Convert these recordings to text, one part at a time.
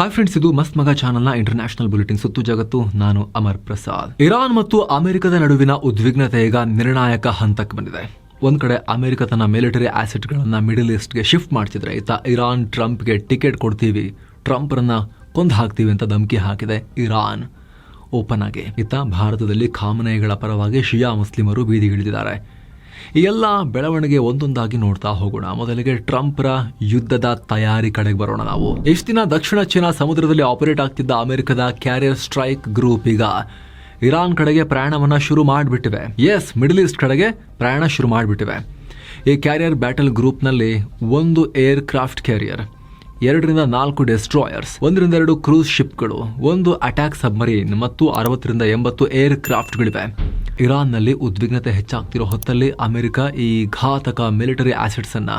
Hi friends, ಇದು ಮಸ್ತ್ ಮಗ ಚಾನಲ್ನ ಇಂಟರ್ನ್ಯಾಷನಲ್ ಬುಲೆಟಿನ್ ಸುತ್ತು ಜಗತ್ತು. ನಾನು ಅಮರ್ ಪ್ರಸಾದ್. ಇರಾನ್ ಮತ್ತು ಅಮೆರಿಕದ ನಡುವಿನ ಉದ್ವಿಗ್ನತೆ ಈಗ ನಿರ್ಣಾಯಕ ಹಂತಕ್ಕೆ ಬಂದಿದೆ. ಒಂದ್ ಕಡೆ ಅಮೆರಿಕ ತನ್ನ ಮಿಲಿಟರಿ ಆಸೆಟ್ಗಳನ್ನ ಮಿಡಲ್ ಈಸ್ಟ್ಗೆ ಶಿಫ್ಟ್ ಮಾಡ್ತಿದ್ರೆ, ಇತ್ತ ಇರಾನ್ ಟ್ರಂಪ್ಗೆ ಟಿಕೆಟ್ ಕೊಡ್ತೀವಿ, ಟ್ರಂಪ್ರನ್ನ ಕೊಂದು ಹಾಕ್ತೀವಿ ಅಂತ ಧಮಕಿ ಹಾಕಿದೆ ಇರಾನ್ ಓಪನ್ ಆಗಿ. ಇತ್ತ ಭಾರತದಲ್ಲಿ ಖಾಮನೈಗಳ ಪರವಾಗಿ ಶಿಯಾ ಮುಸ್ಲಿಮರು ಬೀದಿಗಿಳಿದಿದ್ದಾರೆ. ಈ ಎಲ್ಲ ಬೆಳವಣಿಗೆ ಒಂದೊಂದಾಗಿ ನೋಡ್ತಾ ಹೋಗೋಣ. ಮೊದಲಿಗೆ ಟ್ರಂಪ್ರ ಯುದ್ಧದ ತಯಾರಿ ಕಡೆಗೆ ಬರೋಣ ನಾವು. ಎಷ್ಟು ದಿನ ದಕ್ಷಿಣ ಚೀನಾ ಸಮುದ್ರದಲ್ಲಿ ಆಪರೇಟ್ ಆಗ್ತಿದ್ದ ಅಮೆರಿಕದ ಕ್ಯಾರಿಯರ್ ಸ್ಟ್ರೈಕ್ ಗ್ರೂಪ್ ಈಗ ಇರಾನ್ ಕಡೆಗೆ ಪ್ರಯಾಣವನ್ನ ಶುರು ಮಾಡಿಬಿಟ್ಟಿವೆ. ಎಸ್, ಮಿಡಲ್ ಈಸ್ಟ್ ಕಡೆಗೆ ಪ್ರಯಾಣ ಶುರು ಮಾಡಿಬಿಟ್ಟಿವೆ. ಈ ಕ್ಯಾರಿಯರ್ ಬ್ಯಾಟಲ್ ಗ್ರೂಪ್ನಲ್ಲಿ 1 ಏರ್ ಕ್ರಾಫ್ಟ್ ಕ್ಯಾರಿಯರ್, 2ರಿಂದ 4 ಡೆಸ್ಟ್ರಾಯರ್ಸ್, 1ರಿಂದ 2 ಕ್ರೂಸ್ ಶಿಪ್ಗಳು, 1 ಅಟ್ಯಾಕ್ ಸಬ್ಮರೀನ್ ಮತ್ತು 60ರಿಂದ 80 ಏರ್ ಕ್ರಾಫ್ಟ್ಗಳಿವೆ. ಇರಾನ್ನಲ್ಲಿ ಉದ್ವಿಗ್ನತೆ ಹೆಚ್ಚಾಗ್ತಿರೋ ಹೊತ್ತಲ್ಲಿ ಅಮೆರಿಕ ಈ ಘಾತಕ ಮಿಲಿಟರಿ ಆಸೆಟ್ಸ್ ಅನ್ನ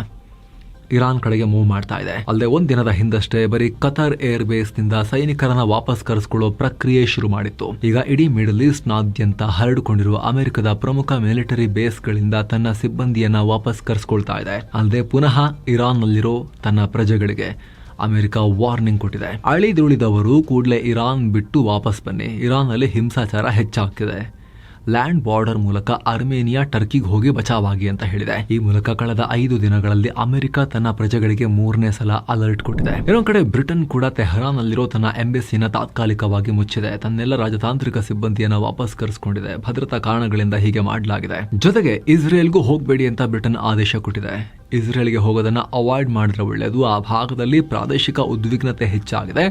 ಇರಾನ್ ಕಡೆಗೆ ಮೂವ್ ಮಾಡ್ತಾ ಇದೆ. ಅಲ್ಲದೆ ಒಂದಿನದ ಹಿಂದಷ್ಟೇ ಬರೀ ಕತಾರ್ ಏರ್ ಬೇಸ್ ನಿಂದ ಸೈನಿಕರನ್ನ ವಾಪಸ್ ಕರೆಸಿಕೊಳ್ಳೋ ಪ್ರಕ್ರಿಯೆ ಶುರು ಮಾಡಿತ್ತು. ಈಗ ಇಡೀ ಮಿಡಲ್ ಈಸ್ಟ್ ನಾದ್ಯಂತ ಹರಡಿಕೊಂಡಿರುವ ಅಮೆರಿಕದ ಪ್ರಮುಖ ಮಿಲಿಟರಿ ಬೇಸ್ಗಳಿಂದ ತನ್ನ ಸಿಬ್ಬಂದಿಯನ್ನ ವಾಪಸ್ ಕರೆಸಿಕೊಳ್ತಾ ಇದೆ. ಅಲ್ಲದೆ ಪುನಃ ಇರಾನ್ನಲ್ಲಿರೋ ತನ್ನ ಪ್ರಜೆಗಳಿಗೆ ಅಮೆರಿಕ ವಾರ್ನಿಂಗ್ ಕೊಟ್ಟಿದೆ. ಅಳಿದುಳಿದವರು ಕೂಡಲೇ ಇರಾನ್ ಬಿಟ್ಟು ವಾಪಸ್ ಬನ್ನಿ, ಇರಾನ್ನಲ್ಲಿ ಹಿಂಸಾಚಾರ ಹೆಚ್ಚಾಗ್ತಿದೆ. ಲ್ಯಾಂಡ್ ಬಾರ್ಡರ್ ಮೂಲಕ ಅರ್ಮೇನಿಯಾ ಟರ್ಕಿಗೆ ಹೋಗಿ ಬಚಾವಾಗಿ ಅಂತ ಹೇಳಿದೆ. ಈ ಮೂಲಕ ಕಳೆದ 5 ದಿನಗಳಲ್ಲಿ ಅಮೆರಿಕ ತನ್ನ ಪ್ರಜೆಗಳಿಗೆ 3ನೇ ಸಲ ಅಲರ್ಟ್ ಕೊಟ್ಟಿದೆ. ಇನ್ನೊಂದು ಕಡೆ ಬ್ರಿಟನ್ ಕೂಡ ತೆಹರಾನ್ ನಲ್ಲಿರೋ ತನ್ನ ಎಂಬೆಸಿನ ತಾತ್ಕಾಲಿಕವಾಗಿ ಮುಚ್ಚಿದೆ. ತನ್ನೆಲ್ಲ ರಾಜತಾಂತ್ರಿಕ ಸಿಬ್ಬಂದಿಯನ್ನ ವಾಪಸ್ ಕರೆಸಿಕೊಂಡಿದೆ. ಭದ್ರತಾ ಕಾರಣಗಳಿಂದ ಹೀಗೆ ಮಾಡಲಾಗಿದೆ. ಜೊತೆಗೆ ಇಸ್ರೇಲ್ಗೂ ಹೋಗಬೇಡಿ ಅಂತ ಬ್ರಿಟನ್ ಆದೇಶ ಕೊಟ್ಟಿದೆ. ಇಸ್ರೇಲ್ಗೆ ಹೋಗೋದನ್ನ ಅವಾಯ್ಡ್ ಮಾಡಿದ್ರೆ ಒಳ್ಳೆಯದು. ಆ ಭಾಗದಲ್ಲಿ ಪ್ರಾದೇಶಿಕ ಉದ್ವಿಗ್ನತೆ ಹೆಚ್ಚಾಗಿದೆ.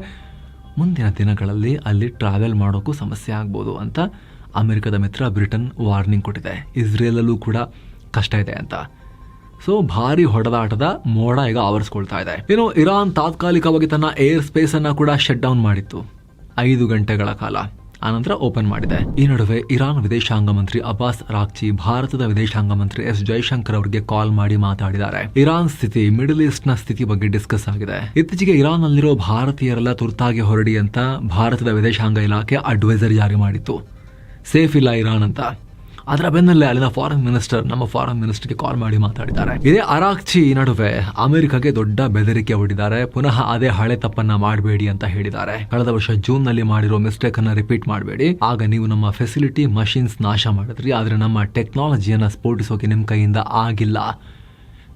ಮುಂದಿನ ದಿನಗಳಲ್ಲಿ ಅಲ್ಲಿ ಟ್ರಾವೆಲ್ ಮಾಡೋಕ್ಕೂ ಸಮಸ್ಯೆ ಆಗ್ಬೋದು ಅಂತ ಅಮೆರಿಕದ ಮಿತ್ರ ಬ್ರಿಟನ್ ವಾರ್ನಿಂಗ್ ಕೊಟ್ಟಿದೆ. ಇಸ್ರೇಲಲ್ಲೂ ಕೂಡ ಕಷ್ಟ ಇದೆ ಅಂತ. ಸೊ ಭಾರಿ ಹೊಡೆದಾಟದ ಮೋಡ ಈಗ ಆವರಿಸ್ಕೊಳ್ತಾ ಇದೆ. ಇನ್ನು ಇರಾನ್ ತಾತ್ಕಾಲಿಕವಾಗಿ ತನ್ನ ಏರ್ ಸ್ಪೇಸ್ ಅನ್ನ ಕೂಡ ಶಟ್ ಡೌನ್ ಮಾಡಿತ್ತು 5 ಗಂಟೆಗಳ ಕಾಲ. ಆನಂತರ ಓಪನ್ ಮಾಡಿದೆ. ಈ ನಡುವೆ ಇರಾನ್ ವಿದೇಶಾಂಗ ಮಂತ್ರಿ ಅಬ್ಬಾಸ್ ಅರಾಕ್ಚಿ ಭಾರತದ ವಿದೇಶಾಂಗ ಮಂತ್ರಿ ಎಸ್ ಜೈಶಂಕರ್ ಅವರಿಗೆ ಕಾಲ್ ಮಾಡಿ ಮಾತಾಡಿದ್ದಾರೆ. ಇರಾನ್ ಸ್ಥಿತಿ, ಮಿಡಲ್ ಈಸ್ಟ್ ನ ಸ್ಥಿತಿ ಬಗ್ಗೆ ಡಿಸ್ಕಸ್ ಆಗಿದೆ. ಇತ್ತೀಚೆಗೆ ಇರಾನ್ ನಲ್ಲಿರೋ ಭಾರತೀಯರೆಲ್ಲ ತುರ್ತಾಗಿ ಹೊರಡಿ ಅಂತ ಭಾರತದ ವಿದೇಶಾಂಗ ಇಲಾಖೆ ಅಡ್ವೈಸರ್ ಜಾರಿ ಮಾಡಿತ್ತು. ಸೇಫ್ ಇಲ್ಲ ಇರಾನ್ ಅಂತ. ಅದರ ಬೆನ್ನಲ್ಲೇ ಅಲ್ಲಿನ ನಮ್ಮ ಫಾರಿನ್ ಮಿನಿಸ್ಟರ್ಗೆ ಕಾಲ್ ಮಾಡಿ ಮಾತಾಡಿದ್ದಾರೆ. ಇದೇ ಅರಾಕ್ಚಿ ಈ ನಡುವೆ ಅಮೆರಿಕಗೆ ದೊಡ್ಡ ಬೆದರಿಕೆ ಹೊಡಿದ್ದಾರೆ. ಪುನಃ ಅದೇ ಹಳೆ ತಪ್ಪನ್ನ ಮಾಡಬೇಡಿ ಅಂತ ಹೇಳಿದ್ದಾರೆ. ಕಳೆದ ವರ್ಷ ಜೂನ್ ನಲ್ಲಿ ಮಾಡಿರೋ ಮಿಸ್ಟೇಕ್ ಅನ್ನ ರಿಪೀಟ್ ಮಾಡಬೇಡಿ. ಆಗ ನೀವು ನಮ್ಮ ಫೆಸಿಲಿಟಿ ಮಷಿನ್ಸ್ ನಾಶ ಮಾಡಿದ್ರಿ, ಆದ್ರೆ ನಮ್ಮ ಟೆಕ್ನಾಲಜಿಯನ್ನ ಸ್ಫೋಟಿಸೋಕೆ ನಿಮ್ ಕೈಯಿಂದ ಆಗಿಲ್ಲ.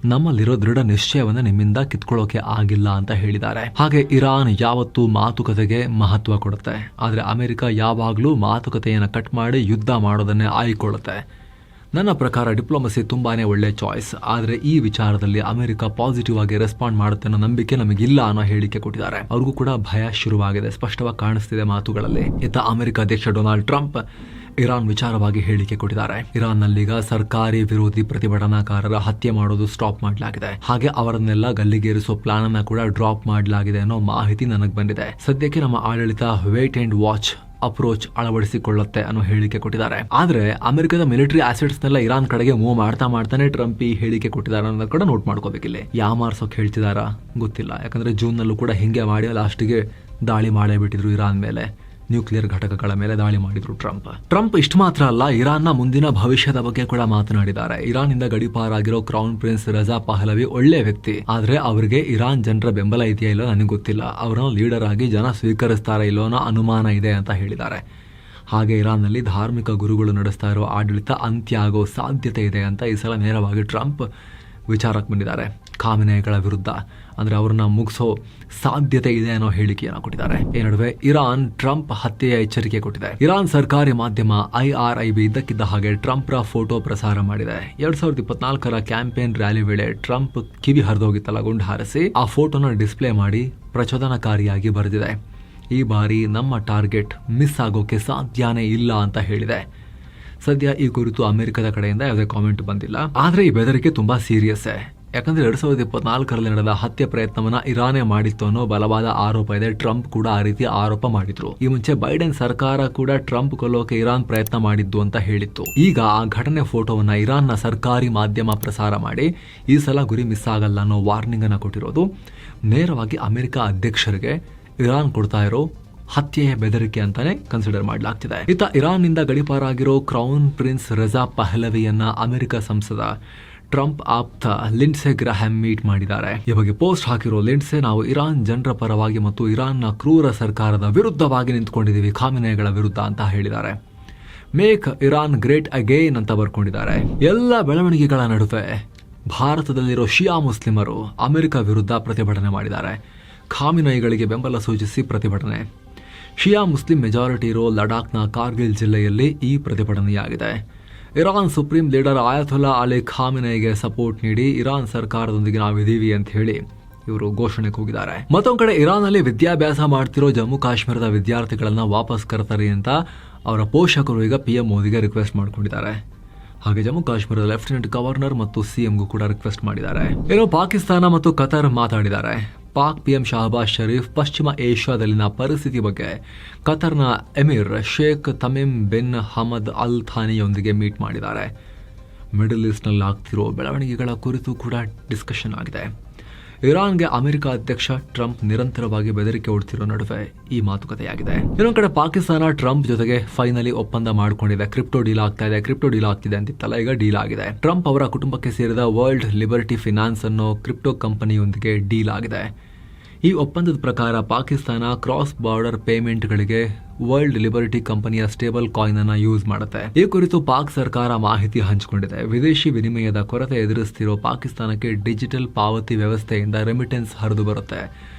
ನಮ್ಮಲ್ಲಿರೋ ದೃಢ ನಿಶ್ಚಯವನ್ನ ನಿಮ್ಮಿಂದ ಕಿತ್ಕೊಳ್ಳೋಕೆ ಆಗಿಲ್ಲ ಅಂತ ಹೇಳಿದ್ದಾರೆ. ಹಾಗೆ ಇರಾನ್ ಯಾವತ್ತೂ ಮಾತುಕತೆಗೆ ಮಹತ್ವ ಕೊಡುತ್ತೆ, ಆದ್ರೆ ಅಮೆರಿಕ ಯಾವಾಗ್ಲೂ ಮಾತುಕತೆಯನ್ನ ಕಟ್ ಮಾಡಿ ಯುದ್ಧ ಮಾಡೋದನ್ನೇ ಆಯ್ಕೊಳ್ಳುತ್ತೆ. ನನ್ನ ಪ್ರಕಾರ ಡಿಪ್ಲೊಮಸಿ ತುಂಬಾನೇ ಒಳ್ಳೆ ಚಾಯ್ಸ್, ಆದ್ರೆ ಈ ವಿಚಾರದಲ್ಲಿ ಅಮೆರಿಕ ಪಾಸಿಟಿವ್ ಆಗಿ ರೆಸ್ಪಾಂಡ್ ಮಾಡುತ್ತೆ ಅನ್ನೋ ನಂಬಿಕೆ ನಮಗಿಲ್ಲ ಅನ್ನೋ ಹೇಳಿಕೆ ಕೊಟ್ಟಿದ್ದಾರೆ. ಅವ್ರಿಗೂ ಕೂಡ ಭಯ ಶುರುವಾಗಿದೆ, ಸ್ಪಷ್ಟವಾಗಿ ಕಾಣಿಸ್ತಿದೆ ಮಾತುಗಳಲ್ಲಿ. ಇತ್ತ ಅಮೆರಿಕ ಅಧ್ಯಕ್ಷ ಡೊನಾಲ್ಡ್ ಟ್ರಂಪ್ ಇರಾನ್ ವಿಚಾರವಾಗಿ ಹೇಳಿಕೆ ಕೊಟ್ಟಿದ್ದಾರೆ. ಇರಾನ್ನಲ್ಲೀಗ ಸರ್ಕಾರಿ ವಿರೋಧಿ ಪ್ರತಿಭಟನಾಕಾರರ ಹತ್ಯೆ ಮಾಡೋದು ಸ್ಟಾಪ್ ಮಾಡಲಾಗಿದೆ. ಹಾಗೆ ಅವರನ್ನೆಲ್ಲ ಗಲ್ಲಿಗೇರಿಸೋ ಪ್ಲಾನ್ ಅನ್ನ ಕೂಡ ಡ್ರಾಪ್ ಮಾಡಲಾಗಿದೆ ಅನ್ನೋ ಮಾಹಿತಿ ನನಗೆ ಬಂದಿದೆ. ಸದ್ಯಕ್ಕೆ ನಮ್ಮ ಆಡಳಿತ ವೇಟ್ ಅಂಡ್ ವಾಚ್ ಅಪ್ರೋಚ್ ಅಳವಡಿಸಿಕೊಳ್ಳುತ್ತೆ ಅನ್ನೋ ಹೇಳಿಕೆ ಕೊಟ್ಟಿದ್ದಾರೆ. ಆದ್ರೆ ಅಮೆರಿಕದ ಮಿಲಿಟರಿ ಆಸೆಟ್ಸ್ ನೆಲ್ಲ ಇರಾನ್ ಕಡೆಗೆ ಮೂವ್ ಮಾಡ್ತಾನೆ ಟ್ರಂಪ್ ಈ ಹೇಳಿಕೆ ಕೊಟ್ಟಿದ್ದಾರೆ ಅನ್ನೋದು ಕೂಡ ನೋಟ್ ಮಾಡ್ಕೋಬೇಕಿಲ್ಲ. ಯಾಮಾರ್ಸೋಕ್ ಹೇಳ್ತಿದಾರ ಗೊತ್ತಿಲ್ಲ. ಯಾಕಂದ್ರೆ ಜೂನ್ ನಲ್ಲೂ ಕೂಡ ಹಿಂಗೆ ಮಾಡಿ ಲಾಸ್ಟಿಗೆ ದಾಳಿ ಮಾಡೇ ಬಿಟ್ಟಿದ್ರು ಇರಾನ್ ಮೇಲೆ. ನ್ಯೂಕ್ಲಿಯರ್ ಘಟಕಗಳ ಮೇಲೆ ದಾಳಿ ಮಾಡಿದ್ರು ಟ್ರಂಪ್. ಇಷ್ಟು ಮಾತ್ರ ಅಲ್ಲ, ಇರಾನ್ನ ಮುಂದಿನ ಭವಿಷ್ಯದ ಬಗ್ಗೆ ಕೂಡ ಮಾತನಾಡಿದ್ದಾರೆ. ಇರಾನ್ ಇಂದ ಗಡೀಪಾರಾಗಿರೋ ಕ್ರೌನ್ ಪ್ರಿನ್ಸ್ ರೆಜಾ ಪಹಲವಿ ಒಳ್ಳೆ ವ್ಯಕ್ತಿ, ಆದ್ರೆ ಅವರಿಗೆ ಇರಾನ್ ಜನರ ಬೆಂಬಲ ಇದೆಯಾ ಇಲ್ಲೋ ನನಗೆ ಗೊತ್ತಿಲ್ಲ. ಅವರನ್ನು ಲೀಡರ್ ಆಗಿ ಜನ ಸ್ವೀಕರಿಸ್ತಾರ ಇಲ್ಲೋ ಅನ್ನೋ ಅನುಮಾನ ಇದೆ ಅಂತ ಹೇಳಿದ್ದಾರೆ. ಹಾಗೆ ಇರಾನ್ನಲ್ಲಿ ಧಾರ್ಮಿಕ ಗುರುಗಳು ನಡೆಸ್ತಾ ಇರೋ ಆಡಳಿತ ಅಂತ್ಯ ಆಗೋ ಸಾಧ್ಯತೆ ಇದೆ ಅಂತ ಈ ಸಲ ನೇರವಾಗಿ ಟ್ರಂಪ್ ವಿಚಾರಕ್ಕೆ ಬಂದಿದ್ದಾರೆ. ಖಾಮೆನೆಗಳ ವಿರುದ್ಧ ಅಂದ್ರೆ ಅವ್ರನ್ನ ಮುಗಿಸೋ ಸಾಧ್ಯತೆ ಇದೆ ಅನ್ನೋ ಹೇಳಿಕೆಯನ್ನು ಕೊಟ್ಟಿದ್ದಾರೆ. ಈ ನಡುವೆ ಇರಾನ್ ಟ್ರಂಪ್ ಹತ್ಯೆಯ ಎಚ್ಚರಿಕೆ ಕೊಟ್ಟಿದೆ. ಇರಾನ್ ಸರ್ಕಾರಿ ಮಾಧ್ಯಮ IRIB ಇದ್ದಕ್ಕಿದ್ದ ಹಾಗೆ ಟ್ರಂಪ್ರ ಫೋಟೋ ಪ್ರಸಾರ ಮಾಡಿದೆ. 2024ರ ಕ್ಯಾಂಪೇನ್ ರ್ಯಾಲಿ ವೇಳೆ ಟ್ರಂಪ್ ಕಿವಿ ಹರಿದೋಗಿತ್ತಲ್ಲ ಗುಂಡು ಹಾರಿಸಿ, ಆ ಫೋಟೋನ ಡಿಸ್ಪ್ಲೇ ಮಾಡಿ ಪ್ರಚೋದನಕಾರಿಯಾಗಿ ಬರೆದಿದೆ. ಈ ಬಾರಿ ನಮ್ಮ ಟಾರ್ಗೆಟ್ ಮಿಸ್ ಆಗೋಕೆ ಸಾಧ್ಯನೇ ಇಲ್ಲ ಅಂತ ಹೇಳಿದೆ. ಸದ್ಯ ಈ ಕುರಿತು ಅಮೆರಿಕದ ಕಡೆಯಿಂದ ಯಾವುದೇ ಕಾಮೆಂಟ್ ಬಂದಿಲ್ಲ. ಆದ್ರೆ ಈ ಬೆದರಿಕೆ ತುಂಬಾ ಸೀರಿಯಸ್. ಯಾಕಂದ್ರೆ 2024ರಲ್ಲಿ ನಡೆದ ಹತ್ಯೆ ಪ್ರಯತ್ನವನ್ನ ಇರಾನೇ ಮಾಡಿತ್ತು ಅನ್ನೋ ಬಲವಾದ ಆರೋಪ ಇದೆ. ಟ್ರಂಪ್ ಕೂಡ ಆ ರೀತಿ ಆರೋಪ ಮಾಡಿದ್ರು. ಈ ಮುಂಚೆ ಬೈಡೆನ್ ಸರ್ಕಾರ ಕೂಡ ಟ್ರಂಪ್ ಕೊಲ್ಲೋಕೆ ಇರಾನ್ ಪ್ರಯತ್ನ ಮಾಡಿದ್ದು ಅಂತ ಹೇಳಿತ್ತು. ಈಗ ಆ ಘಟನೆ ಫೋಟೋವನ್ನ ಇರಾನ್ನ ಸರ್ಕಾರಿ ಮಾಧ್ಯಮ ಪ್ರಸಾರ ಮಾಡಿ ಈ ಸಲ ಗುರಿ ಮಿಸ್ ಆಗಲ್ಲ ಅನ್ನೋ ವಾರ್ನಿಂಗ್ ಅನ್ನ ಕೊಟ್ಟಿರೋದು ನೇರವಾಗಿ ಅಮೆರಿಕ ಅಧ್ಯಕ್ಷರಿಗೆ ಇರಾನ್ ಕೊಡ್ತಾ ಇರೋ ಹತ್ಯೆಯ ಬೆದರಿಕೆ ಅಂತಾನೆ ಕನ್ಸಿಡರ್ ಮಾಡಲಾಗ್ತಿದೆ. ಇತ್ತ ಇರಾನ್ ನಿಂದ ಗಡೀಪಾರಾಗಿರೋ ಕ್ರೌನ್ ಪ್ರಿನ್ಸ್ ರೆಜಾ ಪಹಲವಿಯನ್ನ ಅಮೆರಿಕ ಸಂಸದ ಟ್ರಂಪ್ ಆಪ್ತ ಲಿಂಡ್ಸೆ ಗ್ರಹಂ ಮೀಟ್ ಮಾಡಿದ್ದಾರೆ. ಈ ಬಗ್ಗೆ ಪೋಸ್ಟ್ ಹಾಕಿರೋ ಲಿಂಡ್ಸೆ, ನಾವು ಇರಾನ್ ಜನರ ಪರವಾಗಿ ಮತ್ತು ಇರಾನ್ನ ಕ್ರೂರ ಸರ್ಕಾರದ ವಿರುದ್ಧವಾಗಿ ನಿಂತ್ಕೊಂಡಿದ್ದೀವಿ, ಖಾಮಿನೇಗಳ ವಿರುದ್ಧ ಅಂತ ಹೇಳಿದ್ದಾರೆ. ಮೇಕ್ ಇರಾನ್ ಗ್ರೇಟ್ ಅಗೇನ್ ಅಂತ ಬರ್ಕೊಂಡಿದ್ದಾರೆ. ಎಲ್ಲ ಬೆಳವಣಿಗೆಗಳ ನಡುವೆ ಭಾರತದಲ್ಲಿರೋ ಶಿಯಾ ಮುಸ್ಲಿಮರು ಅಮೆರಿಕ ವಿರುದ್ಧ ಪ್ರತಿಭಟನೆ ಮಾಡಿದ್ದಾರೆ. ಖಾಮಿನೈಗಳಿಗೆ ಬೆಂಬಲ ಸೂಚಿಸಿ ಪ್ರತಿಭಟನೆ. ಶಿಯಾ ಮುಸ್ಲಿಂ ಮೆಜಾರಿಟಿ ಇರೋ ಲಡಾಖ್ನ ಕಾರ್ಗಿಲ್ ಜಿಲ್ಲೆಯಲ್ಲಿ ಈ ಪ್ರತಿಭಟನೆಯಾಗಿದೆ. Iran supreme leader Ayatollah Ali ಖಾಮಿನೈಗೆ ಸಪೋರ್ಟ್ ನೀಡಿ ಇರಾನ್ ಸರ್ಕಾರದೊಂದಿಗೆ ನಾವಿದ್ದೀವಿ ಅಂತ ಹೇಳಿ ಇವರು ಘೋಷಣೆ ಕೂಗಿದ್ದಾರೆ. ಮತ್ತೊಂದು ಕಡೆ ಇರಾನ್ನಲ್ಲಿ ವಿದ್ಯಾಭ್ಯಾಸ ಮಾಡ್ತಿರೋ ಜಮ್ಮು ಕಾಶ್ಮೀರದ ವಿದ್ಯಾರ್ಥಿಗಳನ್ನ ವಾಪಸ್ ಕರ್ತಾರೆ ಅಂತ ಅವರ ಪೋಷಕರು ಈಗ PM ಮೋದಿಗೆ ರಿಕ್ವೆಸ್ಟ್ ಮಾಡ್ಕೊಂಡಿದ್ದಾರೆ. ಹಾಗೆ ಜಮ್ಮು ಕಾಶ್ಮೀರದ ಲೆಫ್ಟಿನೆಂಟ್ ಗವರ್ನರ್ ಮತ್ತು CMಗೂ ಕೂಡ ರಿಕ್ವೆಸ್ಟ್ ಮಾಡಿದ್ದಾರೆ. ಏನೋ ಪಾಕಿಸ್ತಾನ ಮತ್ತು ಕತಾರ್ ಮಾತಾಡಿದ್ದಾರೆ. ಪಾಕ್ PM ಶಹಬಾಜ್ ಶರೀಫ್ ಪಶ್ಚಿಮ ಏಷ್ಯಾದಲ್ಲಿನ ಪರಿಸ್ಥಿತಿ ಬಗ್ಗೆ ಕತಾರ್ನ emir Sheikh Tamim bin Hamad Al ಥಾನಿಯೊಂದಿಗೆ ಮೀಟ್ ಮಾಡಿದ್ದಾರೆ. ಮಿಡಲ್ ಈಸ್ಟ್ನಲ್ಲಿ ಆಗ್ತಿರೋ ಬೆಳವಣಿಗೆಗಳ ಕುರಿತು ಕೂಡ ಡಿಸ್ಕಷನ್ ಆಗಿದೆ. ಇರಾನ್ಗೆ ಅಮೆರಿಕ ಅಧ್ಯಕ್ಷ ಟ್ರಂಪ್ ನಿರಂತರವಾಗಿ ಬೆದರಿಕೆ ಒಡ್ತಿರೋ ನಡುವೆ ಈ ಮಾತುಕತೆಯಾಗಿದೆ. ಇನ್ನೊಂದು ಕಡೆ ಪಾಕಿಸ್ತಾನ ಟ್ರಂಪ್ ಜೊತೆಗೆ ಫೈನಲಿ ಒಪ್ಪಂದ ಮಾಡಿಕೊಂಡಿದೆ. ಕ್ರಿಪ್ಟೋ ಡೀಲ್ ಆಗ್ತಿದೆ ಅಂತಿತ್ತಲ್ಲ, ಈಗ ಡೀಲ್ ಆಗಿದೆ. ಟ್ರಂಪ್ ಅವರ ಕುಟುಂಬಕ್ಕೆ ಸೇರಿದ ವರ್ಲ್ಡ್ ಲಿಬರ್ಟಿ ಫಿನಾನ್ಸ್ ಅನ್ನೋ ಕ್ರಿಪ್ಟೋ ಕಂಪನಿಯೊಂದಿಗೆ ಡೀಲ್ ಆಗಿದೆ. ಈ ಒಪ್ಪಂದದ ಪ್ರಕಾರ ಪಾಕಿಸ್ತಾನ ಕ್ರಾಸ್ ಬಾರ್ಡರ್ ಪೇಮೆಂಟ್ಗಳಿಗೆ ವರ್ಲ್ಡ್ ಲಿಬರ್ಟಿ ಕಂಪನಿಯ ಸ್ಟೇಬಲ್ ಕಾಯಿನ್ ಅನ್ನ ಯೂಸ್ ಮಾಡುತ್ತೆ. ಈ ಕುರಿತು ಪಾಕ್ ಸರ್ಕಾರ ಮಾಹಿತಿ ಹಂಚಿಕೊಂಡಿದೆ. ವಿದೇಶಿ ವಿನಿಮಯದ ಕೊರತೆ ಎದುರಿಸ್ತಿರೋ ಪಾಕಿಸ್ತಾನಕ್ಕೆ ಡಿಜಿಟಲ್ ಪಾವತಿ ವ್ಯವಸ್ಥೆಯಿಂದ ರೆಮಿಟೆನ್ಸ್ ಹರಿದು ಬರುತ್ತೆ.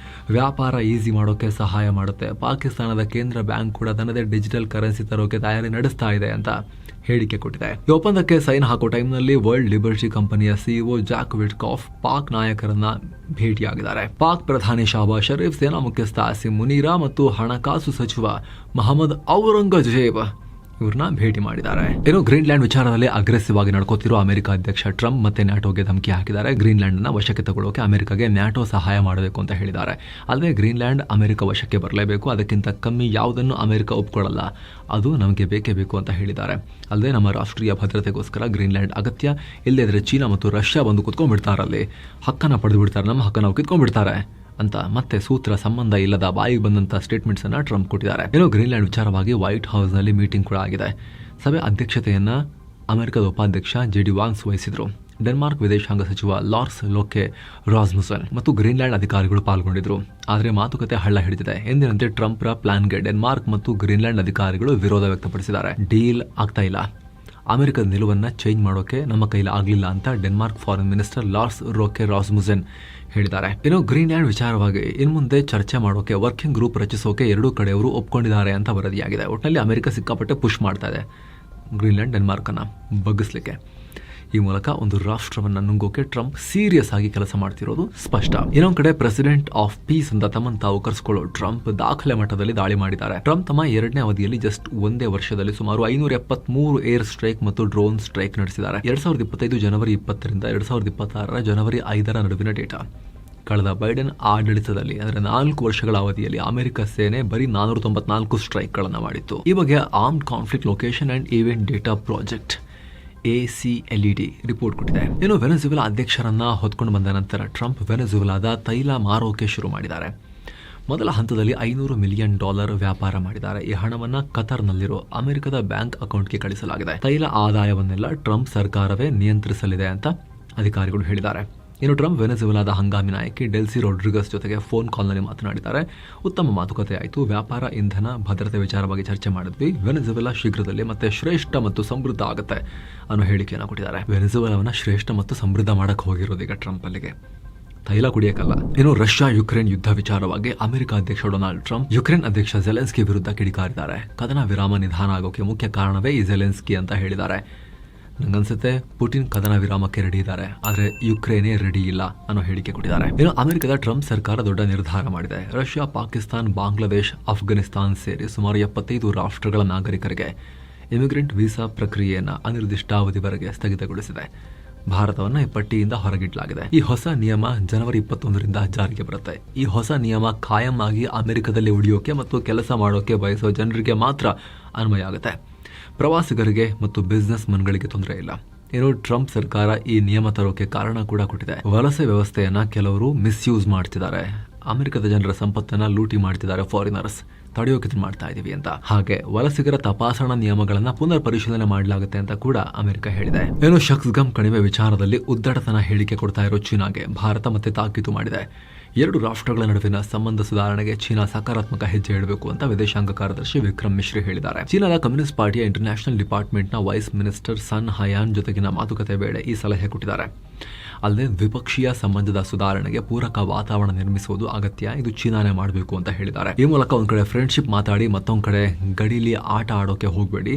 ವ್ಯಾಪಾರ ಈಸಿ ಮಾಡೋಕೆ ಸಹಾಯ ಮಾಡುತ್ತೆ. ಪಾಕಿಸ್ತಾನದ ಕೇಂದ್ರ ಬ್ಯಾಂಕ್ ಕೂಡ ತನ್ನದೇ ಡಿಜಿಟಲ್ ಕರೆನ್ಸಿ ತರೋಕೆ ತಯಾರಿ ನಡೆಸ್ತಾ ಇದೆ ಅಂತ ಹೇಳಿಕೆ ಕೊಟ್ಟಿದೆ. ಈ ಒಪ್ಪಂದಕ್ಕೆ ಸೈನ್ ಹಾಕೋ ಟೈಮ್ನಲ್ಲಿ ವರ್ಲ್ಡ್ ಲಿಬರ್ಟಿ ಕಂಪನಿಯ CEO ಜಾಕ್ ವಿಟ್ಕಾಫ್ ಪಾಕ್ ನಾಯಕರನ್ನ ಭೇಟಿಯಾಗಿದ್ದಾರೆ. ಪಾಕ್ ಪ್ರಧಾನಿ ಶಹಬಾಜ್ ಶರೀಫ್, ಸೇನಾ ಮುಖ್ಯಸ್ಥ ಅಸಿಮ್ ಮುನೀರಾ ಮತ್ತು ಹಣಕಾಸು ಸಚಿವ ಮೊಹಮ್ಮದ್ ಔರಂಗಜೇಬ್ ಇವ್ರನ್ನ ಭೇಟಿ ಮಾಡಿದ್ದಾರೆ. ಏನೋ ಗ್ರೀನ್ಲ್ಯಾಂಡ್ ವಿಚಾರದಲ್ಲಿ ಅಗ್ರೆಸಿವ್ ಆಗಿ ನಡ್ಕೋತಿರೋ ಅಮೆರಿಕ ಅಧ್ಯಕ್ಷ ಟ್ರಂಪ್ ಮತ್ತೆ ನ್ಯಾಟೋಗೆ ಧಮಕಿ ಹಾಕಿದ್ದಾರೆ. ಗ್ರೀನ್ಲ್ಯಾಂಡ್ ಅನ್ನ ವಶಕ್ಕೆ ತಗೊಳ್ಳೋಕೆ ಅಮೆರಿಕಾಗೆ ನ್ಯಾಟೋ ಸಹಾಯ ಮಾಡಬೇಕು ಅಂತ ಹೇಳಿದ್ದಾರೆ. ಅಲ್ಲದೆ ಗ್ರೀನ್ಲ್ಯಾಂಡ್ ಅಮೆರಿಕ ವಶಕ್ಕೆ ಬರಲೇಬೇಕು, ಅದಕ್ಕಿಂತ ಕಮ್ಮಿ ಯಾವುದನ್ನು ಅಮೆರಿಕ ಒಪ್ಕೊಳ್ಳಲ್ಲ, ಅದು ನಮಗೆ ಬೇಕೇ ಬೇಕು ಅಂತ ಹೇಳಿದ್ದಾರೆ. ಅಲ್ಲದೆ ನಮ್ಮ ರಾಷ್ಟ್ರೀಯ ಭದ್ರತೆಗೋಸ್ಕರ ಗ್ರೀನ್ಲ್ಯಾಂಡ್ ಅಗತ್ಯ, ಇಲ್ಲದಿದ್ರೆ ಚೀನಾ ಮತ್ತು ರಷ್ಯಾ ಬಂದು ಕುತ್ಕೊಂಡ್ಬಿಡ್ತಾರಲ್ಲಿ, ಹಕ್ಕನ್ನ ಪಡೆದು ಬಿಡ್ತಾರೆ, ನಮ್ಮ ಹಕ್ಕನ್ನು ಕಿತ್ಕೊಂಡ್ಬಿಡ್ತಾರೆ ಅಂತ ಮತ್ತೆ ಸೂತ್ರ ಸಂಬಂಧ ಇಲ್ಲದ ಬಾಯಿಗೆ ಬಂದಂತ ಸ್ಟೇಟ್ಮೆಂಟ್ಸ್ ಅನ್ನ ಟ್ರಂಪ್ ಕೊಟ್ಟಿದ್ದಾರೆ. ಏನೋ ಗ್ರೀನ್ಲ್ಯಾಂಡ್ ವಿಚಾರವಾಗಿ ವೈಟ್ ಹೌಸ್ ನಲ್ಲಿ ಮೀಟಿಂಗ್ ಕೂಡ ಆಗಿದೆ. ಸಭೆ ಅಧ್ಯಕ್ಷತೆಯನ್ನ ಅಮೆರಿಕದ ಉಪಾಧ್ಯಕ್ಷ JD ವಾನ್ಸ್ ವಹಿಸಿದ್ರು. ಡೆನ್ಮಾರ್ಕ್ ವಿದೇಶಾಂಗ ಸಚಿವ ಲಾರ್ಸ್ ಲೋಕೆ ರಾಸ್ಮುಸನ್ ಮತ್ತು ಗ್ರೀನ್ಲ್ಯಾಂಡ್ ಅಧಿಕಾರಿಗಳು ಪಾಲ್ಗೊಂಡಿದ್ರು. ಆದರೆ ಮಾತುಕತೆ ಹಳ್ಳ ಹಿಡಿದಿದೆ. ಎಂದಿನಂತೆ ಟ್ರಂಪ್ರ ಪ್ಲಾನ್ಗೆ ಡೆನ್ಮಾರ್ಕ್ ಮತ್ತು ಗ್ರೀನ್ಲ್ಯಾಂಡ್ ಅಧಿಕಾರಿಗಳು ವಿರೋಧ ವ್ಯಕ್ತಪಡಿಸಿದ್ದಾರೆ. ಡೀಲ್ ಆಗ್ತಾ ಇಲ್ಲ, ಅಮೆರಿಕದ ನಿಲುವನ್ನ ಚೇಂಜ್ ಮಾಡೋಕೆ ನಮ್ಮ ಕೈಲಿ ಆಗಲಿಲ್ಲ ಅಂತ ಡೆನ್ಮಾರ್ಕ್ ಫಾರಿನ್ ಮಿನಿಸ್ಟರ್ ಲಾರ್ಸ್ ಲೋಕೆ ರಾಸ್ಮುಸನ್ ಹೇಳಿದ್ದಾರೆ. ಇನ್ನು ಗ್ರೀನ್ಲ್ಯಾಂಡ್ ವಿಚಾರವಾಗಿ ಇನ್ನು ಮುಂದೆ ಚರ್ಚೆ ಮಾಡೋಕೆ ವರ್ಕಿಂಗ್ ಗ್ರೂಪ್ ರಚಿಸೋಕೆ ಎರಡೂ ಕಡೆಯವರು ಒಪ್ಕೊಂಡಿದ್ದಾರೆ ಅಂತ ವರದಿಯಾಗಿದೆ. ಒಟ್ಟಿನಲ್ಲಿ ಅಮೆರಿಕ ಸಿಕ್ಕಾಪಟ್ಟೆ ಪುಷ್ ಮಾಡ್ತಾ ಇದೆ ಗ್ರೀನ್ಲ್ಯಾಂಡ್ ಡೆನ್ಮಾರ್ಕ್ ಅನ್ನ ಬಗ್ಗಿಸ್ಲಿಕ್ಕೆ. ಈ ಮೂಲಕ ಒಂದು ರಾಷ್ಟ್ರವನ್ನ ನುಂಗೋಕೆ ಟ್ರಂಪ್ ಸೀರಿಯಸ್ ಆಗಿ ಕೆಲಸ ಮಾಡ್ತಿರೋದು ಸ್ಪಷ್ಟ. ಇನ್ನೊಂದು ಕಡೆ ಪ್ರೆಸಿಡೆಂಟ್ ಆಫ್ ಪೀಸ್ ಅಂತ ತಮ್ಮನ್ನು ತಾವು ಕರೆಸ್ಕೊಳ್ಳೋ ಟ್ರಂಪ್ ದಾಖಲೆ ಮಟ್ಟದಲ್ಲಿ ದಾಳಿ ಮಾಡಿದ್ದಾರೆ. ಟ್ರಂಪ್ ತಮ್ಮ 2ನೇ ಅವಧಿಯಲ್ಲಿ ಜಸ್ಟ್ ಒಂದೇ ವರ್ಷದಲ್ಲಿ ಸುಮಾರು 573 ಏರ್ ಸ್ಟ್ರೈಕ್ ಮತ್ತು ಡ್ರೋನ್ ಸ್ಟ್ರೈಕ್ ನಡೆಸಿದ್ದಾರೆ. 2025 ಜನವರಿ 20ರಿಂದ 2026 ಜನವರಿ 5ರ ನಡುವಿನ ಡೇಟಾ. ಕಳೆದ ಬೈಡೆನ್ ಆಡಳಿತದಲ್ಲಿ ಅಂದರೆ 4 ವರ್ಷಗಳ ಅವಧಿಯಲ್ಲಿ ಅಮೆರಿಕ ಸೇನೆ ಬರೀ 494 ಸ್ಟ್ರೈಕ್ಗಳನ್ನು ಮಾಡಿತ್ತು. ಈ ಬಗ್ಗೆ armed conflict location and event data project ACLED report ಕೊಟ್ಟಿದೆ. ಇನ್ನು ವೆನೆಜುವೆಲಾ ಅಧ್ಯಕ್ಷರನ್ನ ಹೊತ್ಕೊಂಡು ಬಂದ ನಂತರ ಟ್ರಂಪ್ ವೆನೆಜುವೆಲಾದ ತೈಲ ಮಾರೋಕೆ ಶುರು ಮಾಡಿದ್ದಾರೆ. ಮೊದಲ ಹಂತದಲ್ಲಿ $500 ಮಿಲಿಯನ್ ವ್ಯಾಪಾರ ಮಾಡಿದ್ದಾರೆ. ಈ ಹಣವನ್ನ ಕತಾರ್ನಲ್ಲಿರೋ ಅಮೆರಿಕದ ಬ್ಯಾಂಕ್ ಅಕೌಂಟ್ಗೆ ಕಳಿಸಲಾಗಿದೆ. ತೈಲ ಆದಾಯವನ್ನೆಲ್ಲ ಟ್ರಂಪ್ ಸರ್ಕಾರವೇ ನಿಯಂತ್ರಿಸಲಿದೆ ಅಂತ ಅಧಿಕಾರಿಗಳು ಹೇಳಿದ್ದಾರೆ. ಇನ್ನು ಟ್ರಂಪ್ ವೆನೆಜುವೆಲಾದ ಹಂಗಾಮಿ ನಾಯಕಿ ಡೆಲ್ಸಿ ರೊಡ್ರಿಗಸ್ ಜೊತೆಗೆ ಫೋನ್ ಕಾಲ್ನಲ್ಲಿ ಮಾತನಾಡಿದ್ದಾರೆ. ಉತ್ತಮ ಮಾತುಕತೆ ಆಯಿತು. ವ್ಯಾಪಾರ, ಇಂಧನ, ಭದ್ರತೆ ವಿಚಾರವಾಗಿ ಚರ್ಚೆ ಮಾಡಿದ್ವಿ. ವೆನೆಜುವೆಲಾ ಶೀಘ್ರದಲ್ಲೇ ಮತ್ತೆ ಶ್ರೇಷ್ಠ ಮತ್ತು ಸಮೃದ್ಧ ಆಗುತ್ತೆ ಅನ್ನೋ ಹೇಳಿಕೆಯನ್ನು ಕೊಟ್ಟಿದ್ದಾರೆ. ವೆನೆಜುವೆಲಾವನ್ನ ಶ್ರೇಷ್ಠ ಮತ್ತು ಸಮೃದ್ಧ ಮಾಡಕ್ಕೆ ಹೋಗಿರೋದು ಈಗ ಟ್ರಂಪ್ ಅಲ್ಲಿಗೆ, ತೈಲ ಕುಡಿಯಕ್ಕಲ್ಲ. ಇನ್ನು ರಷ್ಯಾ ಯುಕ್ರೇನ್ ಯುದ್ಧ ವಿಚಾರವಾಗಿ ಅಮೆರಿಕ ಅಧ್ಯಕ್ಷ ಡೊನಾಲ್ಡ್ ಟ್ರಂಪ್ ಯುಕ್ರೇನ್ ಅಧ್ಯಕ್ಷ ಜೆಲೆನ್ಸ್ಕಿ ವಿರುದ್ಧ ಕಿಡಿಕಾರಿದ್ದಾರೆ. ಕದನ ವಿರಾಮ ನಿಧಾನ ಆಗೋಕೆ ಮುಖ್ಯ ಕಾರಣವೇ ಈ ಜೆಲೆನ್ಸ್ಕಿ ಅಂತ ಹೇಳಿದ್ದಾರೆ. ನಂಗನ್ಸುತ್ತೆ ಪುಟಿನ್ ಕದನ ವಿರಾಮಕ್ಕೆ ರೆಡಿ ಇದ್ದಾರೆ, ಆದರೆ ಯುಕ್ರೇನೇ ರೆಡಿ ಇಲ್ಲ ಅನ್ನೋ ಹೇಳಿಕೆ ಕೊಟ್ಟಿದ್ದಾರೆ. ಇನ್ನು ಅಮೆರಿಕದ ಟ್ರಂಪ್ ಸರ್ಕಾರ ದೊಡ್ಡ ನಿರ್ಧಾರ ಮಾಡಿದೆ. ರಷ್ಯಾ, ಪಾಕಿಸ್ತಾನ್, ಬಾಂಗ್ಲಾದೇಶ್, ಅಫ್ಘಾನಿಸ್ತಾನ್ ಸೇರಿ ಸುಮಾರು 75 ರಾಷ್ಟ್ರಗಳ ನಾಗರಿಕರಿಗೆ ಇಮಿಗ್ರೆಂಟ್ ವೀಸಾ ಪ್ರಕ್ರಿಯೆಯನ್ನು ಅನಿರ್ದಿಷ್ಟಾವಧಿವರೆಗೆ ಸ್ಥಗಿತಗೊಳಿಸಿದೆ. ಭಾರತವನ್ನು ಈ ಪಟ್ಟಿಯಿಂದ ಹೊರಗಿಡಲಾಗಿದೆ. ಈ ಹೊಸ ನಿಯಮ ಜನವರಿ 21ರಿಂದ ಜಾರಿಗೆ ಬರುತ್ತೆ. ಈ ಹೊಸ ನಿಯಮ ಕಾಯಂ ಆಗಿ ಅಮೆರಿಕದಲ್ಲಿ ಉಳಿಯೋಕೆ ಮತ್ತು ಕೆಲಸ ಮಾಡೋಕೆ ಬಯಸೋ ಜನರಿಗೆ ಮಾತ್ರ ಅನ್ವಯ ಆಗುತ್ತೆ. ಪ್ರವಾಸಿಗರಿಗೆ ಮತ್ತು ಬಿಸ್ನೆಸ್ ಮನ್ಗಳಿಗೆ ತೊಂದರೆ ಇಲ್ಲ. ಏನೋ ಟ್ರಂಪ್ ಸರ್ಕಾರ ಈ ನಿಯಮ ತರೋಕೆ ಕಾರಣ ಕೂಡ ಕೊಟ್ಟಿದೆ. ವಲಸೆ ವ್ಯವಸ್ಥೆಯನ್ನ ಕೆಲವರು ಮಿಸ್ಯೂಸ್ ಮಾಡ್ತಿದ್ದಾರೆ. ಅಮೆರಿಕದ ಜನರ ಸಂಪತ್ತನ್ನ ಲೂಟಿ ಮಾಡ್ತಿದ್ದಾರೆ ಫಾರಿನರ್ಸ್. ತಡೆಯೋಕೆ ಇದನ್ನ ಮಾಡ್ತಾ ಇದೀವಿ ಅಂತ. ಹಾಗೆ ವಲಸಿಗರ ತಪಾಸಣಾ ನಿಯಮಗಳನ್ನ ಪುನರ್ ಪರಿಶೀಲನೆ ಮಾಡಲಾಗುತ್ತೆ ಅಂತ ಕೂಡ ಅಮೆರಿಕ ಹೇಳಿದೆ. ಏನು ಶಕ್ಸ್ಗಮ್ ಕಣಿವೆ ವಿಚಾರದಲ್ಲಿ ಉದ್ದಟತನ ಹೇಳಿಕೆ ಕೊಡ್ತಾ ಇರೋ ಚೀನಾಗೆ ಭಾರತ ಮತ್ತೆ ತಾಕೀತು ಮಾಡಿದೆ. ಎರಡು ರಾಷ್ಟ್ರಗಳ ನಡುವಿನ ಸಂಬಂಧ ಸುಧಾರಣೆಗೆ ಚೀನಾ ಸಕಾರಾತ್ಮಕ ಹೆಜ್ಜೆ ಇಡಬೇಕು ಅಂತ ವಿದೇಶಾಂಗ ಕಾರ್ಯದರ್ಶಿ ವಿಕ್ರಮ್ ಮಿಶ್ರಿ ಹೇಳಿದ್ದಾರೆ. ಚೀನಾದ ಕಮ್ಯುನಿಸ್ಟ್ ಪಾರ್ಟಿಯ ಇಂಟರ್ನ್ಯಾಷನಲ್ ಡಿಪಾರ್ಟ್ಮೆಂಟ್ನ ವೈಸ್ ಮಿನಿಸ್ಟರ್ ಸನ್ ಹಯಾನ್ ಜೊತೆಗಿನ ಮಾತುಕತೆ ವೇಳೆ ಈ ಸಲಹೆ ಕೊಟ್ಟಿದ್ದಾರೆ. ಅಲ್ಲದೆ ದ್ವಿಪಕ್ಷೀಯ ಸಂಬಂಧದ ಸುಧಾರಣೆಗೆ ಪೂರಕ ವಾತಾವರಣ ನಿರ್ಮಿಸುವುದು ಅಗತ್ಯ, ಇದು ಚೀನಾನೇ ಮಾಡಬೇಕು ಅಂತ ಹೇಳಿದ್ದಾರೆ. ಈ ಮೂಲಕ ಒಂದ್ ಕಡೆ ಫ್ರೆಂಡ್ಶಿಪ್ ಮಾತಾಡಿ ಮತ್ತೊಂದ್ ಕಡೆ ಗಡಿಲಿ ಆಟ ಆಡೋಕೆ ಹೋಗಬೇಡಿ,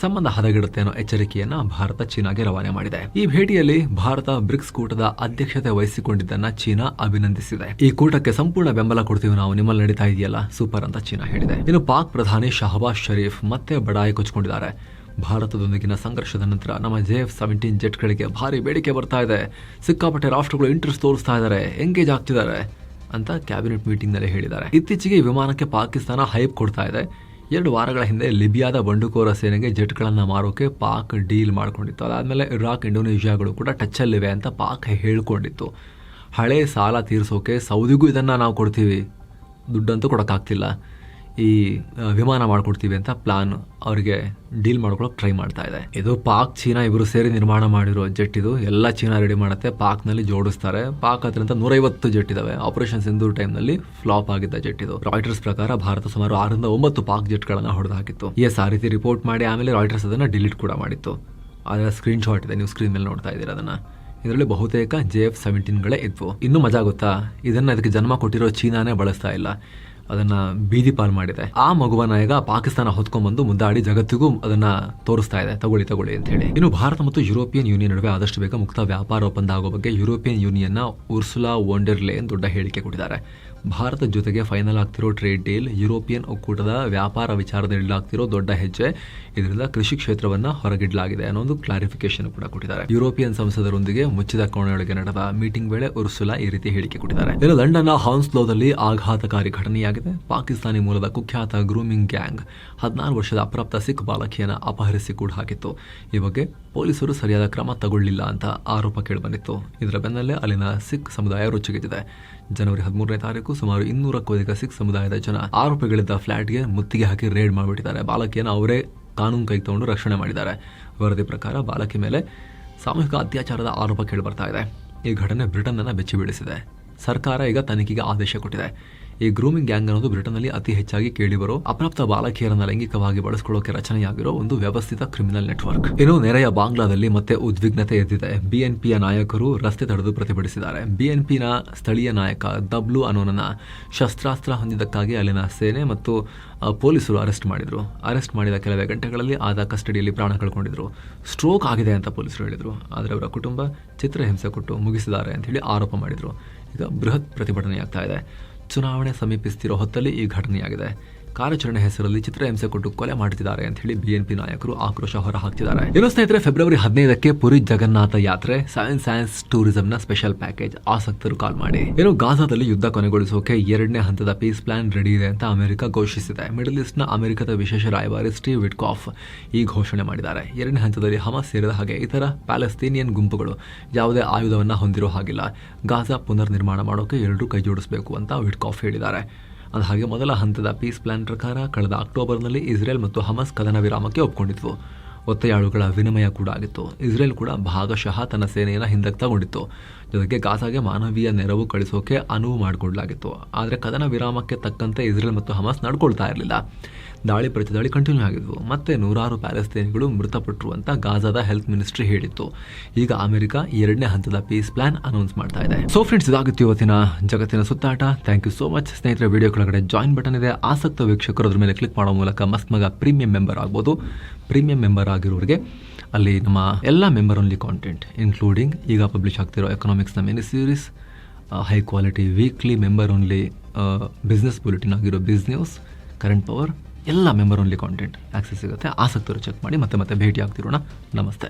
ಸಂಬಂಧ ಹದಗೆಡುತ್ತೆ ಅನ್ನೋ ಎಚ್ಚರಿಕೆಯನ್ನ ಭಾರತ ಚೀನಾಗೆ ರವಾನೆ ಮಾಡಿದೆ. ಈ ಭೇಟಿಯಲ್ಲಿ ಭಾರತ ಬ್ರಿಕ್ಸ್ ಕೂಟದ ಅಧ್ಯಕ್ಷತೆ ವಹಿಸಿಕೊಂಡಿದ್ದನ್ನ ಚೀನಾ ಅಭಿನಂದಿಸಿದೆ. ಈ ಕೂಟಕ್ಕೆ ಸಂಪೂರ್ಣ ಬೆಂಬಲ ಕೊಡ್ತೀವಿ ನಾವು, ನಿಮ್ಮಲ್ಲಿ ನಡೀತಾ ಇದೆಯಲ್ಲ ಸೂಪರ್ ಅಂತ ಚೀನಾ ಹೇಳಿದೆ. ಇನ್ನು ಪಾಕ್ ಪ್ರಧಾನಿ ಶಹಬಾಜ್ ಶರೀಫ್ ಮತ್ತೆ ಬಡಾಯಿ ಕೊಚ್ಚಿಕೊಂಡಿದ್ದಾರೆ. ಭಾರತದೊಂದಿಗಿನ ಸಂಘರ್ಷದ ನಂತರ ನಮ್ಮ JF-17 ಜೆಟ್ಗಳಿಗೆ ಭಾರಿ ಬೇಡಿಕೆ ಬರ್ತಾ ಇದೆ, ಸಿಕ್ಕಾಪಟ್ಟೆ ರಾಷ್ಟ್ರಗಳು ಇಂಟ್ರೆಸ್ಟ್ ತೋರಿಸ್ತಾ ಇದ್ದಾರೆ, ಎಂಗೇಜ್ ಆಗ್ತಿದ್ದಾರೆ ಅಂತ ಕ್ಯಾಬಿನೆಟ್ ಮೀಟಿಂಗ್ ನಲ್ಲಿ ಹೇಳಿದ್ದಾರೆ. ಇತ್ತೀಚೆಗೆ ಈ ವಿಮಾನಕ್ಕೆ ಪಾಕಿಸ್ತಾನ ಹೈಪ್ ಕೊಡ್ತಾ ಇದೆ. 2 ವಾರಗಳ ಹಿಂದೆ ಲಿಬಿಯಾದ ಬಂಡುಕೋರ ಸೇನೆಗೆ ಜೆಟ್ಗಳನ್ನ ಮಾರೋಕೆ ಪಾಕ್ ಡೀಲ್ ಮಾಡ್ಕೊಂಡಿತ್ತು. ಅದಾದ್ಮೇಲೆ ಇರಾಕ್, ಇಂಡೋನೇಷಿಯಾಗಳು ಕೂಡ ಟಚ್ ಅಲ್ಲಿವೆ ಅಂತ ಪಾಕ್ ಹೇಳ್ಕೊಂಡಿತ್ತು. ಹಳೆ ಸಾಲ ತೀರಿಸೋಕೆ ಸೌದಿಗೂ ಇದನ್ನ ನಾವು ಕೊಡ್ತೀವಿ, ದುಡ್ಡಂತೂ ಕೊಡೋಕ್ಕಾಗ್ತಿಲ್ಲ, ಈ ವಿಮಾನ ಮಾಡ್ಕೊಡ್ತೀವಿ ಅಂತ ಪ್ಲಾನ್ ಅವರಿಗೆ ಡೀಲ್ ಮಾಡ್ಕೊಳಕ್ ಟ್ರೈ ಮಾಡ್ತಾ ಇದೆ. ಇದು ಪಾಕ್ ಚೀನಾ ಇಬ್ಬರು ಸೇರಿ ನಿರ್ಮಾಣ ಮಾಡಿರೋ ಜೆಟ್. ಇದು ಎಲ್ಲ ಚೀನಾ ರೆಡಿ ಮಾಡುತ್ತೆ, ಪಾಕ್ ನಲ್ಲಿ ಜೋಡಿಸ್ತಾರೆ. ಪಾಕ್ ಅದರಿಂದ 150 ಜೆಟ್ ಇದಾವೆ. ಆಪರೇಷನ್ ಸಿಂಧೂರ್ ಟೈಮ್ ನಲ್ಲಿ ಫ್ಲಾಪ್ ಆಗಿದ್ದ ಜೆಟ್ ಇದು. ರಾಯ್ಟರ್ಸ್ ಪ್ರಕಾರ ಭಾರತ ಸುಮಾರು 6 ರಿಂದ 9 ಪಾಕ್ ಜೆಟ್ ಗಳನ್ನ ಹೊಡೆದು ಹಾಕಿತ್ತು. ಆ ರೀತಿ ರಿಪೋರ್ಟ್ ಮಾಡಿ ಆಮೇಲೆ ರಾಯ್ಟರ್ಸ್ ಅದನ್ನ ಡಿಲೀಟ್ ಕೂಡ ಮಾಡಿತ್ತು. ಅದರ ಸ್ಕ್ರೀನ್ ಶಾಟ್ ಇದೆ, ನೀವು ಸ್ಕ್ರೀನ್ ಮೇಲೆ ನೋಡ್ತಾ ಇದ್ದೀರಾ ಅದನ್ನ. ಇದರಲ್ಲಿ ಬಹುತೇಕ JF-17ಗಳೇ ಇದ್ವು. ಇನ್ನೂ ಮಜಾ ಗೊತ್ತಾ, ಇದನ್ನ ಇದಕ್ಕೆ ಜನ್ಮ ಕೊಟ್ಟಿರೋ ಚೀನಾನೇ ಬಳಸ್ತಾ ಇಲ್ಲ, ಅದನ್ನ ಬೀದಿ ಪಾಲ್ ಮಾಡಿದೆ. ಆ ಮಗುವನ್ನ ಈಗ ಪಾಕಿಸ್ತಾನ ಹೊತ್ಕೊಂಡ್ಬಂದು ಮುದ್ದಾಡಿ ಜಗತ್ತಿಗೂ ಅದನ್ನ ತೋರಿಸ್ತಾ ಇದೆ, ತಗೊಳ್ಳಿ ಅಂತ ಹೇಳಿ. ಇನ್ನು ಭಾರತ ಮತ್ತು ಯುರೋಪಿಯನ್ ಯೂನಿಯನ್ ನಡುವೆ ಆದಷ್ಟು ಬೇಗ ಮುಕ್ತ ವ್ಯಾಪಾರ ಒಪ್ಪಂದ ಆಗೋ ಬಗ್ಗೆ ಯುರೋಪಿಯನ್ ಯೂನಿಯನ್ ನ ಉರ್ಸುಲಾ ವೊನ್ ಡೆರ್ ಲೇಯನ್ ದೊಡ್ಡ ಹೇಳಿಕೆ ಕೊಟ್ಟಿದ್ದಾರೆ. ಭಾರತ ಜೊತೆಗೆ ಫೈನಲ್ ಆಗ್ತಿರೋ ಟ್ರೇಡ್ ಡೀಲ್ ಯುರೋಪಿಯನ್ ಒಕ್ಕೂಟದ ವ್ಯಾಪಾರ ವಿಚಾರದಲ್ಲಿ ಆಗ್ತಿರೋ ದೊಡ್ಡ ಹೆಜ್ಜೆ. ಇದರಿಂದ ಕೃಷಿ ಕ್ಷೇತ್ರವನ್ನ ಹೊರಗಿಡಲಾಗಿದೆ ಅನ್ನೋ ಒಂದು ಕ್ಲಾರಿಫಿಕೇಶನ್ ಕೂಡ ಕೊಟ್ಟಿದ್ದಾರೆ. ಯುರೋಪಿಯನ್ ಸಂಸದರೊಂದಿಗೆ ಮುಚ್ಚಿದ ಕೋಣೆಯೊಳಗೆ ನಡೆದ ಮೀಟಿಂಗ್ ವೇಳೆ ಉರ್ಸುಲಾ ಈ ರೀತಿ ಹೇಳಿಕೆ ಕೊಟ್ಟಿದ್ದಾರೆ. ಇನ್ನು ಲಂಡನ್ನ ಹೌನ್ಸ್ಲೋದಲ್ಲಿ ಆಘಾತಕಾರಿ ಘಟನೆಯಾಗಿದೆ. ಪಾಕಿಸ್ತಾನಿ ಮೂಲದ ಕುಖ್ಯಾತ ಗ್ರೂಮಿಂಗ್ ಗ್ಯಾಂಗ್ 16 ವರ್ಷದ ಅಪ್ರಾಪ್ತ ಸಿಖ್ ಬಾಲಕಿಯನ್ನ ಅಪಹರಿಸಿ ಕೂಡ ಹಾಕಿತ್ತು. ಈ ಬಗ್ಗೆ ಪೊಲೀಸರು ಸರಿಯಾದ ಕ್ರಮ ತಗೊಳ್ಳಿಲ್ಲ ಅಂತ ಆರೋಪ ಕೇಳಿಬಂದಿತ್ತು. ಇದರ ಬೆನ್ನಲ್ಲೇ ಅಲ್ಲಿನ ಸಿಖ್ ಸಮುದಾಯ ರೊಚ್ಚಿಗೆದ್ದಿದೆ. ಜನವರಿ 13ನೇ ತಾರೀಕು ಸುಮಾರು 200ಕ್ಕೂ ಅಧಿಕ ಸಿಖ್ ಸಮುದಾಯದ ಜನ ಆರೋಪಿಗಳಿದ್ದ ಫ್ಲಾಟ್ಗೆ ಮುತ್ತಿಗೆ ಹಾಕಿ ರೇಡ್ ಮಾಡಿಬಿಟ್ಟಿದ್ದಾರೆ. ಬಾಲಕಿಯನ್ನು ಅವರೇ ಕಾನೂನು ಕೈ ತಗೊಂಡು ರಕ್ಷಣೆ ಮಾಡಿದ್ದಾರೆ. ವರದಿ ಪ್ರಕಾರ ಬಾಲಕಿ ಮೇಲೆ ಸಾಮೂಹಿಕ ಅತ್ಯಾಚಾರದ ಆರೋಪ ಕೇಳಿಬರ್ತಾ ಇದೆ. ಈ ಘಟನೆ ಬ್ರಿಟನ್ ಅನ್ನ ಬೆಚ್ಚಿ ಬೀಳಿಸಿದೆ. ಸರ್ಕಾರ ಈಗ ತನಿಖೆಗೆ ಆದೇಶ ಕೊಟ್ಟಿದೆ. ಈ ಗ್ರೂಮಿಂಗ್ ಗ್ಯಾಂಗ್ ಅನ್ನೋದು ಬ್ರಿಟನ್ನಲ್ಲಿ ಅತಿ ಹೆಚ್ಚಾಗಿ ಕೇಳಿಬರೋ ಅಪ್ರಾಪ್ತ ಬಾಲಕಿಯರನ್ನ ಲೈಂಗಿಕವಾಗಿ ಬಳಸಿಕೊಳ್ಳೋಕೆ ರಚನೆಯಾಗಿರೋ ಒಂದು ವ್ಯವಸ್ಥಿತ ಕ್ರಿಮಿನಲ್ ನೆಟ್ವರ್ಕ್. ಇನ್ನು ನೆರೆಯ ಬಾಂಗ್ಲಾದಲ್ಲಿ ಮತ್ತೆ ಉದ್ವಿಗ್ನತೆ ಎದ್ದಿದೆ. BNPಯ ನಾಯಕರು ರಸ್ತೆ ತಡೆದು ಪ್ರತಿಭಟಿಸಿದ್ದಾರೆ. BNPನ ಸ್ಥಳೀಯ ನಾಯಕ ದಬ್ಲು ಅನ್ನೋನನ್ನ ಶಸ್ತ್ರಾಸ್ತ್ರ ಹೊಂದಿದ್ದಕ್ಕಾಗಿ ಅಲ್ಲಿನ ಸೇನೆ ಮತ್ತು ಪೊಲೀಸರು ಅರೆಸ್ಟ್ ಮಾಡಿದ್ರು. ಅರೆಸ್ಟ್ ಮಾಡಿದ ಕೆಲವೇ ಗಂಟೆಗಳಲ್ಲಿ ಆದ ಕಸ್ಟಡಿಯಲ್ಲಿ ಪ್ರಾಣ ಕಳ್ಕೊಂಡಿದ್ರು. ಸ್ಟ್ರೋಕ್ ಆಗಿದೆ ಅಂತ ಪೊಲೀಸರು ಹೇಳಿದ್ರು. ಆದರೆ ಅವರ ಕುಟುಂಬ ಚಿತ್ರಹಿಂಸೆ ಕೊಟ್ಟು ಮುಗಿಸಿದ್ದಾರೆ ಅಂತ ಹೇಳಿ ಆರೋಪ ಮಾಡಿದ್ರು. ಈಗ ಬೃಹತ್ ಪ್ರತಿಭಟನೆಯಾಗ್ತಾ ಇದೆ. ಚುನಾವಣೆ ಸಮೀಪಿಸುತ್ತಿರೋ ಹೊತ್ತಲ್ಲಿ ಈ ಘಟನೆಯಾಗಿದೆ. ಕಾರ್ಯಾಚರಣೆ ಹೆಸರಲ್ಲಿ ಚಿತ್ರಹಿಂಸೆ ಕೊಟ್ಟು ಕೊಲೆ ಮಾಡುತ್ತಿದ್ದಾರೆ ಅಂತ ಹೇಳಿ BNP ನಾಯಕರು ಆಕ್ರೋಶ ಹೊರ ಹಾಕ್ತಿದ್ದಾರೆ. ಇನ್ನು ಸ್ನೇಹಿತರೆ, ಫೆಬ್ರವರಿ 15ಕ್ಕೆ ಪುರಿ ಜಗನ್ನಾಥ ಯಾತ್ರೆ ಸೈನ್ಸ್ ಟೂರಿಸಂನ ಸ್ಪೆಷಲ್ ಪ್ಯಾಕೇಜ್. ಆಸಕ್ತರು ಕಾಲ್ ಮಾಡಿ. ಇನ್ನು ಗಾಜಾದಲ್ಲಿ ಯುದ್ಧ ಕೊನೆಗೊಳಿಸೋಕೆ 2ನೇ ಹಂತದ ಪೀಸ್ ಪ್ಲಾನ್ ರೆಡಿ ಇದೆ ಅಂತ ಅಮೆರಿಕ ಘೋಷಿಸಿದೆ. ಮಿಡಲ್ ಈಸ್ಟ್ನ ಅಮೆರಿಕದ ವಿಶೇಷ ರಾಯಭಾರಿ ಸ್ಟೀವ್ ವಿಟ್ಕಾಫ್ ಈ ಘೋಷಣೆ ಮಾಡಿದ್ದಾರೆ. 2ನೇ ಹಂತದಲ್ಲಿ ಹಮಾಸ್ ಸೇರಿದ ಹಾಗೆ ಇತರ ಪ್ಯಾಲೆಸ್ತೀನಿಯನ್ ಗುಂಪುಗಳು ಯಾವುದೇ ಆಯುಧವನ್ನ ಹೊಂದಿರೋ ಹಾಗಿಲ್ಲ. ಗಾಜಾ ಪುನರ್ ನಿರ್ಮಾಣ ಮಾಡೋಕೆ ಎಲ್ಲರೂ ಕೈ ಜೋಡಿಸಬೇಕು ಅಂತ ವಿಟ್ಕಾಫ್ ಹೇಳಿದ್ದಾರೆ. ಅದು ಹಾಗೆ ಮೊದಲ ಹಂತದ ಪೀಸ್ ಪ್ಲಾನ್ ಪ್ರಕಾರ ಕಳೆದ ಅಕ್ಟೋಬರ್ನಲ್ಲಿ ಇಸ್ರೇಲ್ ಮತ್ತು ಹಮಾಸ್ ಕದನ ವಿರಾಮಕ್ಕೆ ಒಪ್ಪಿಕೊಂಡಿದ್ವು. ಒತ್ತೆಯಾಳುಗಳ ವಿನಿಮಯ ಕೂಡ ಆಗಿತ್ತು. ಇಸ್ರೇಲ್ ಕೂಡ ಭಾಗಶಃ ತನ್ನ ಸೇನೆಯನ್ನು ಹಿಂದಕ್ಕೆ ತಗೊಂಡಿತ್ತು. ಜೊತೆಗೆ ಗಾಜಾಗೆ ಮಾನವೀಯ ನೆರವು ಕಳಿಸೋಕೆ ಅನುವು ಮಾಡಿಕೊಡಲಾಗಿತ್ತು. ಆದರೆ ಕದನ ವಿರಾಮಕ್ಕೆ ತಕ್ಕಂತೆ ಇಸ್ರೇಲ್ ಮತ್ತು ಹಮಾಸ್ ನಡ್ಕೊಳ್ತಾ ಇರಲಿಲ್ಲ. ದಾಳಿ ಪ್ರತಿದಾಳಿ ಕಂಟಿನ್ಯೂ ಆಗಿದ್ವು. ಮತ್ತೆ 100 ಪ್ಯಾಲೆಸ್ತೇನಿಗಳು ಮೃತಪಟ್ಟರು ಅಂತ ಗಾಜಾದ ಹೆಲ್ತ್ ಮಿನಿಸ್ಟ್ರಿ ಹೇಳಿತ್ತು. ಈಗ ಅಮೆರಿಕ 2ನೇ ಹಂತದ ಪೀಸ್ ಪ್ಲಾನ್ ಅನೌನ್ಸ್ ಮಾಡ್ತಾ ಇದೆ. ಸೊ ಫ್ರೆಂಡ್ಸ್, ಇದಾಗಿತ್ತು ಇವತ್ತಿನ ಜಗತ್ತಿನ ಸುತ್ತಾಟ. ಥ್ಯಾಂಕ್ ಯು ಸೋ ಮಚ್ ಸ್ನೇಹಿತರೆ. ವಿಡಿಯೋ ಕೆಳಗಡೆ ಜಾಯಿನ್ ಬಟನ್ ಇದೆ. ಆಸಕ್ತ ವೀಕ್ಷಕರು ಅದ್ರ ಮೇಲೆ ಕ್ಲಿಕ್ ಮಾಡೋ ಮೂಲಕ ಮಸ್ತ್ ಮಗ ಪ್ರೀಮಿಯಂ ಮೆಂಬರ್ ಆಗ್ಬೋದು. ಪ್ರೀಮಿಯಂ ಮೆಂಬರ್ ಆಗಿರೋರಿಗೆ ಅಲ್ಲಿ ನಮ್ಮ ಎಲ್ಲ ಮೆಂಬರ್ ಓನ್ಲಿ ಕಾಂಟೆಂಟ್ ಇನ್ಕ್ಲೂಡಿಂಗ್ ಈಗ ಪಬ್ಲಿಷ್ ಆಗ್ತಿರೋ ಎಕನಾಮಿಕ್ಸ್ನ mini series, high quality weekly member only business bulletin ಆಗಿರೋ ಬಿಸ್ ನ್ಯೂಸ್, ಕರೆಂಟ್ ಪವರ್, ಎಲ್ಲ ಮೆಂಬರ್ ಓನ್ಲಿ ಕಾಂಟೆಂಟ್ ಆಕ್ಸೆಸ್ ಸಿಗುತ್ತೆ. ಆಸಕ್ತರು ಚೆಕ್ ಮಾಡಿ. ಮತ್ತೆ ಭೇಟಿ ಆಗ್ತಿರೋಣ. ನಮಸ್ತೆ.